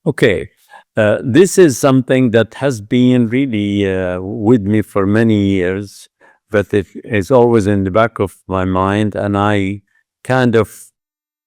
Okay. This is something that has been really with me for many years, but it is always in the back of my mind, and I kind of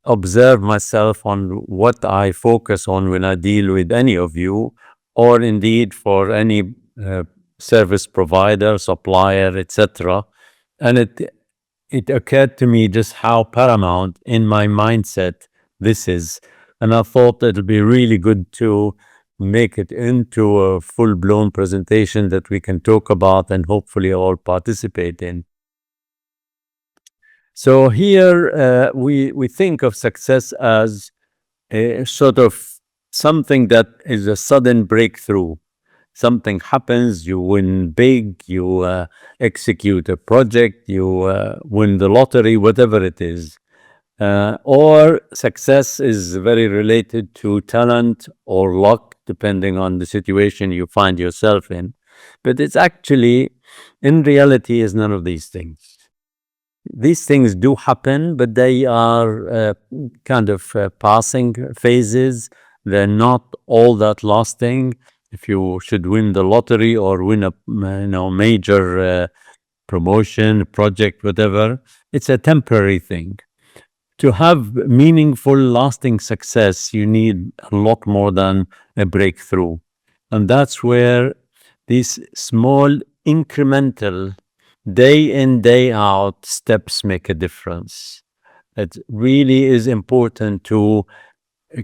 observe myself on what I focus on when I deal with any of you, or indeed for any uh, service provider, supplier, etc. And it occurred to me just how paramount in my mindset this is. And I thought it'll be really good to make it into a full blown presentation that we can talk about and hopefully all participate in. So here we think of success as a sort of something that is a sudden breakthrough. Something happens, you win big, you execute a project, you win the lottery, whatever it is. Or success is very related to talent or luck, depending on the situation you find yourself in. But it's actually, in reality, is none of these things. These things do happen, but they are kind of passing phases. They're not all that lasting. If you should win the lottery or win a major promotion, project, whatever, it's a temporary thing. To have meaningful, lasting success, you need a lot more than a breakthrough. And that's where these small, incremental, day in, day out steps make a difference. It really is important to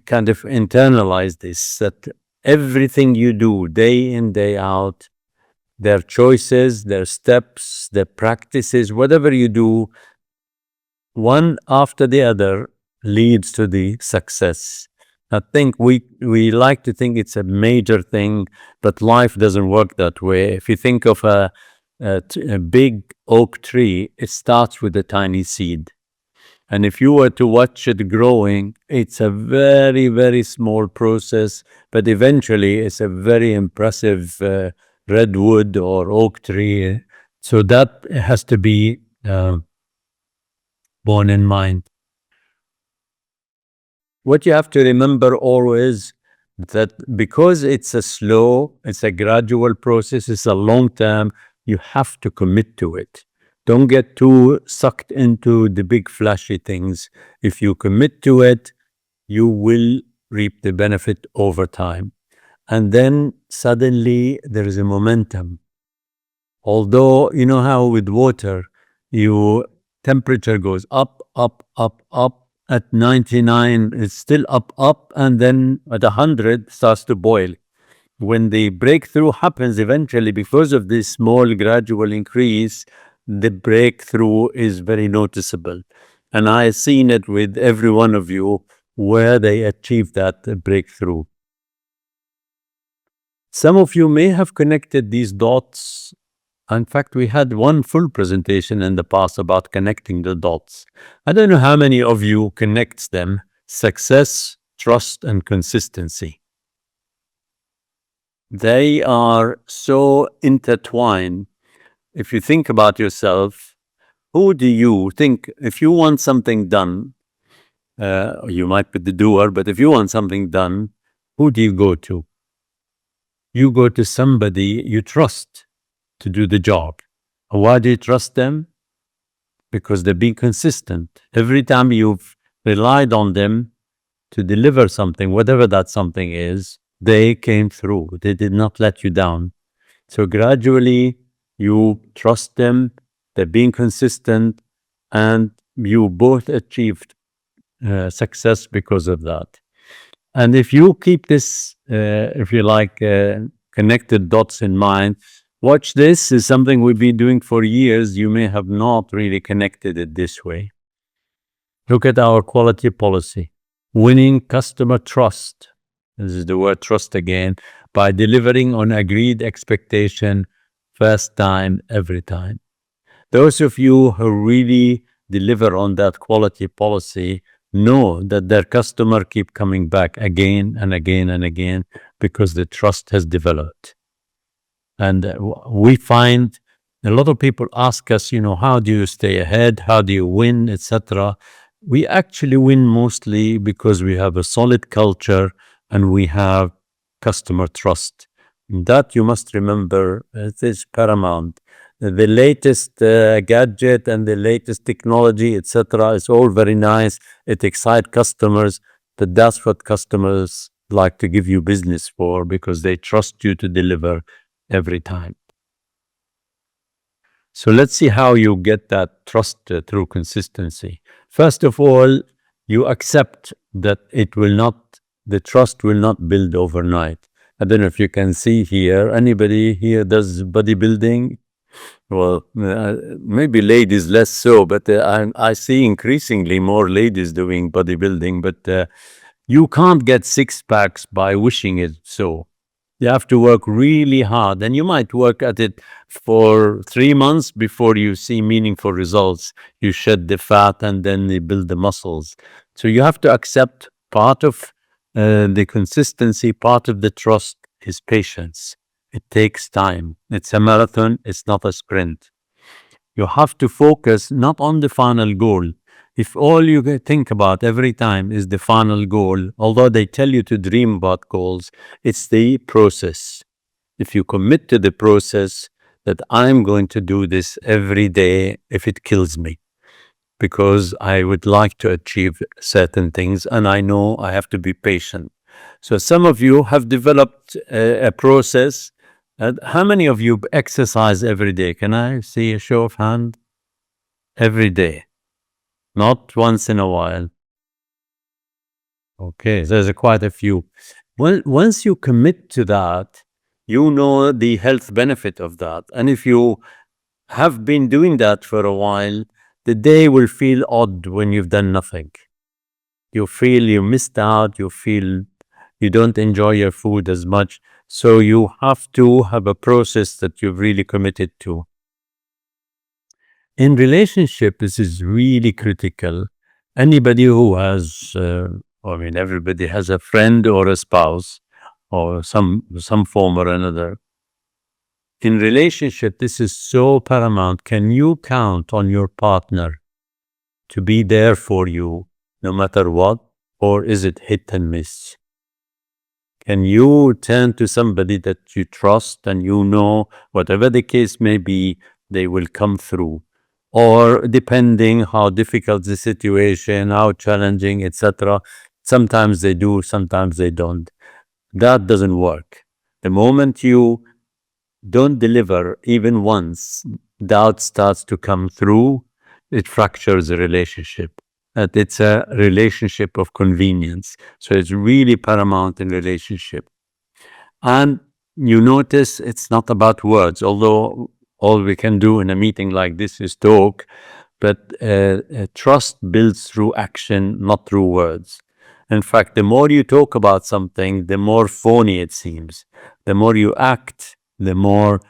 kind of internalize this, that everything you do day in, day out, their choices, their steps, their practices, whatever you do, one after the other leads to the success. I think we like to think it's a major thing, but life doesn't work that way. If you think of a big oak tree, it starts with a tiny seed. And if you were to watch it growing, it's a very, very small process, but eventually it's a very impressive redwood or oak tree. So that has to be borne in mind. What you have to remember always that because it's a gradual process, it's a long term, you have to commit to it. Don't get too sucked into the big flashy things. If you commit to it, you will reap the benefit over time. And then suddenly there is a momentum. Although, you know how with water, your temperature goes up, up, up, up. At 99, it's still up, up, and then at 100 starts to boil. When the breakthrough happens eventually, because of this small gradual increase, the breakthrough is very noticeable. And I've seen it with every one of you where they achieve that breakthrough. Some of you may have connected these dots. In fact, we had one full presentation in the past about connecting the dots. I don't know how many of you connects them: success, trust, and consistency. They are so intertwined. If you think about yourself, who do you think, if you want something done, you might be the doer, but if you want something done, who do you go to? You go to somebody you trust to do the job. Why do you trust them? Because they've been consistent. Every time you've relied on them to deliver something, whatever that something is, they came through. They did not let you down. So gradually you trust them, they're being consistent, and you both achieved success because of that. And if you keep this, if you like, connected dots in mind, watch this is something we've been doing for years. You may have not really connected it this way. Look at our quality policy. Winning customer trust. This is the word trust again. By delivering on agreed expectation, first time, every time. Those of you who really deliver on that quality policy know that their customer keep coming back again and again and again because the trust has developed. And we find a lot of people ask us, how do you stay ahead? How do you win, etc.? We actually win mostly because we have a solid culture. and we have customer trust. That you must remember, it is paramount. The latest gadget and the latest technology, etc., is all very nice. It excites customers, but that's what customers like to give you business for, because they trust you to deliver every time. So let's see how you get that trust through consistency. First of all, you accept that the trust will not build overnight. I don't know if you can see here, anybody here does bodybuilding? Well, maybe ladies less so, but I see increasingly more ladies doing bodybuilding, but you can't get six packs by wishing it so. You have to work really hard, and you might work at it for 3 months before you see meaningful results. You shed the fat and then you build the muscles. So you have to accept part of the consistency, part of the trust is patience. It takes time. It's a marathon, it's not a sprint. You have to focus not on the final goal. If all you think about every time is the final goal, although they tell you to dream about goals, it's the process. If you commit to the process that I'm going to do this every day if it kills me, because I would like to achieve certain things and I know I have to be patient. So some of you have developed a process. How many of you exercise every day? Can I see a show of hand? Every day, not once in a while. Okay, there's quite a few. Well, once you commit to that, you know the health benefit of that. And if you have been doing that for a while, the day will feel odd when you've done nothing. You feel you missed out, you feel you don't enjoy your food as much. So you have to have a process that you've really committed to. In this is really critical. Anybody who has, everybody has a friend or a spouse or some form or another. In relationship, this is so paramount. Can you count on your partner to be there for you no matter what? Or is it hit and miss? Can you turn to somebody that you trust and you know, whatever the case may be, they will come through? Or depending how difficult the situation, how challenging, etc., sometimes they do, sometimes they don't. That doesn't work. The moment you don't deliver even once, doubt starts to come through, it fractures the relationship. And it's a relationship of convenience. So it's really paramount in relationship. And you notice it's not about words, although all we can do in a meeting like this is talk, but trust builds through action, not through words. In fact, the more you talk about something, the more phony it seems. The more you act, the more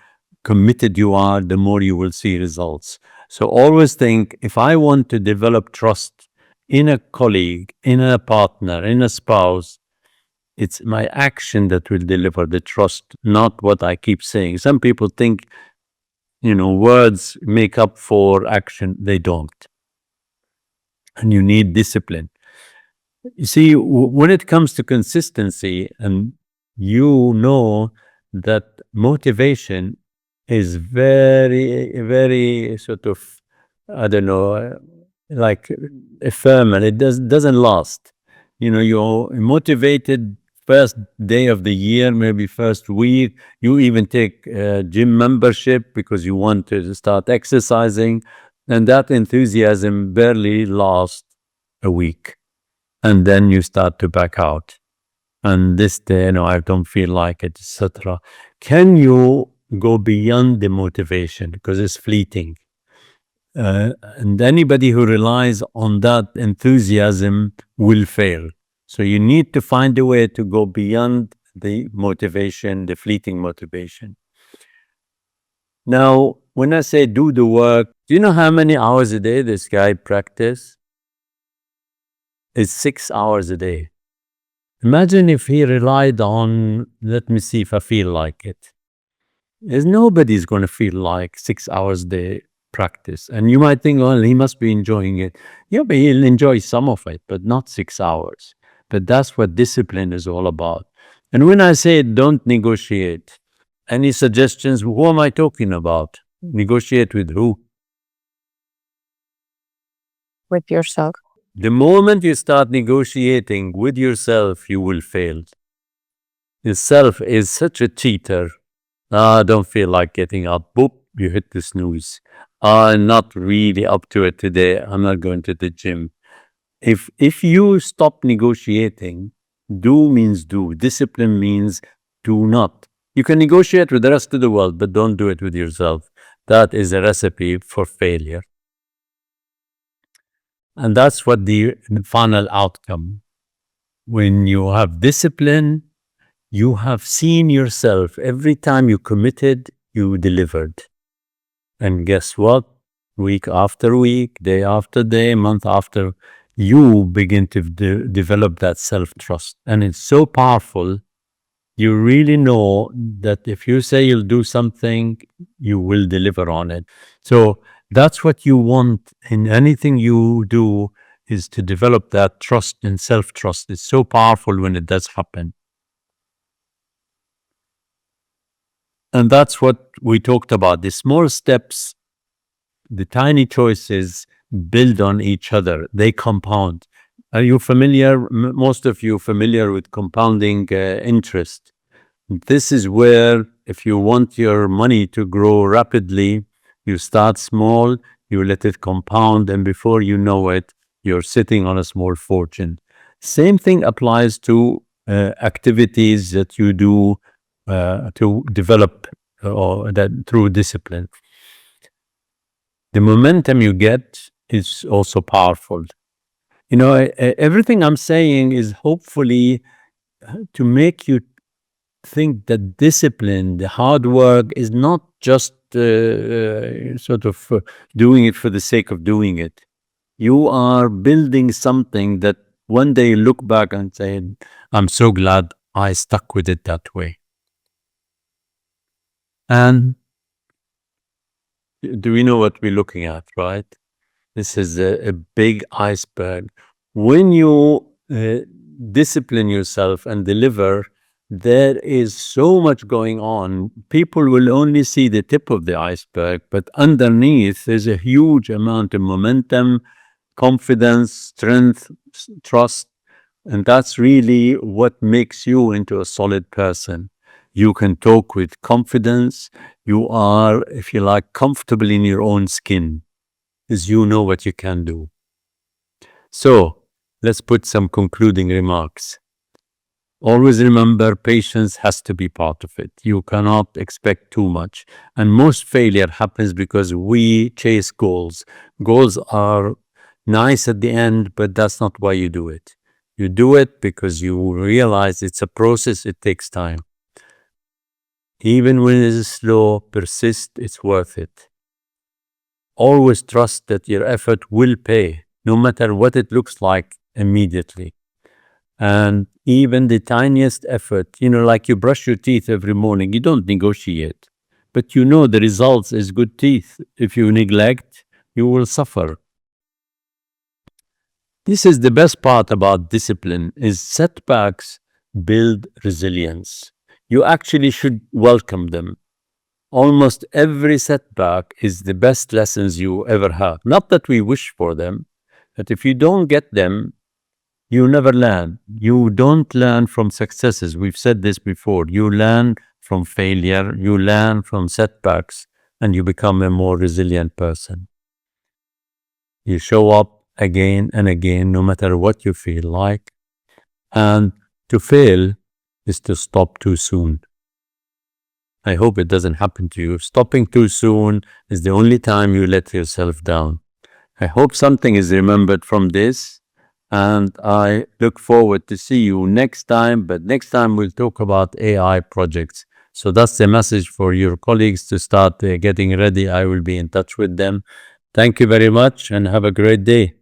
committed you are, the more you will see results. So always think, if I want to develop trust in a colleague, in a partner, in a spouse, it's my action that will deliver the trust, not what I keep saying. Some people think, words make up for action. They don't. And you need discipline. You see, when it comes to consistency, and you know that motivation is very, very sort of, I don't know, like ephemeral. It doesn't last. You're motivated first day of the year, maybe first week. You even take a gym membership because you want to start exercising, and that enthusiasm barely lasts a week. And then you start to back out. And this day, I don't feel like it, etc. Can you go beyond the motivation, because it's fleeting? And anybody who relies on that enthusiasm will fail. So you need to find a way to go beyond the motivation, the fleeting motivation. Now, when I say do the work, do you know how many hours a day this guy practice? It's 6 hours a day. Imagine if he relied on, let me see if I feel like it. Nobody's going to feel like 6 hours a day practice. And you might think, well, he must be enjoying it. Yeah, but he'll enjoy some of it, but not 6 hours. But that's what discipline is all about. And when I say don't negotiate, any suggestions? Who am I talking about? Negotiate with who? With yourself. The moment you start negotiating with yourself, you will fail. Yourself is such a cheater. I don't feel like getting up. Boop, you hit the snooze. I'm not really up to it today. I'm not going to the gym. If you stop negotiating, do means do. Discipline means do not. You can negotiate with the rest of the world, but don't do it with yourself. That is a recipe for failure. And that's what the final outcome. When you have discipline, you have seen yourself. Every time you committed, you delivered. And guess what? Week after week, day after day, month after, you begin to develop that self-trust. And it's so powerful. You really know that if you say you'll do something, you will deliver on it. So that's what you want in anything you do, is to develop that trust and self-trust. It's so powerful when it does happen. And that's what we talked about. The small steps, the tiny choices build on each other. They compound. Are you familiar, most of you familiar with compounding interest? This is where if you want your money to grow rapidly, you start small, you let it compound, and before you know it, you're sitting on a small fortune. Same thing applies to activities that you do to develop or that through discipline. The momentum you get is also powerful. You know, everything I'm saying is hopefully to make you think that discipline, the hard work, is not just sort of doing it for the sake of doing it. You are building something that one day you look back and say, I'm so glad I stuck with it that way. And do we know what we're looking at, right? This is a big iceberg. When you discipline yourself and deliver, there is so much going on. People will only see the tip of the iceberg, but underneath there's a huge amount of momentum, confidence, strength, trust. And that's really what makes you into a solid person. You can talk with confidence. You are, if you like, comfortable in your own skin, because you know what you can do. So let's put some concluding remarks. Always remember, patience has to be part of it. You cannot expect too much. And most failure happens because we chase goals. Goals are nice at the end, but that's not why you do it. You do it because you realize it's a process, it takes time. Even when it is slow, persist, it's worth it. Always trust that your effort will pay, no matter what it looks like immediately. And even the tiniest effort, you know, like you brush your teeth every morning, you don't negotiate, but you know the results is good teeth. If you neglect, you will suffer. This is the best part about discipline, is setbacks build resilience. You actually should welcome them. Almost every setback is the best lessons you ever have. Not that we wish for them, but if you don't get them, you never learn. You don't learn from successes. We've said this before. You learn from failure, you learn from setbacks, and you become a more resilient person. You show up again and again, no matter what you feel like. And to fail is to stop too soon. I hope it doesn't happen to you. Stopping too soon is the only time you let yourself down. I hope something is remembered from this, and I look forward to see you next time. But next time we'll talk about AI projects. So that's the message for your colleagues to start getting ready. I will be in touch with them. Thank you very much and have a great day.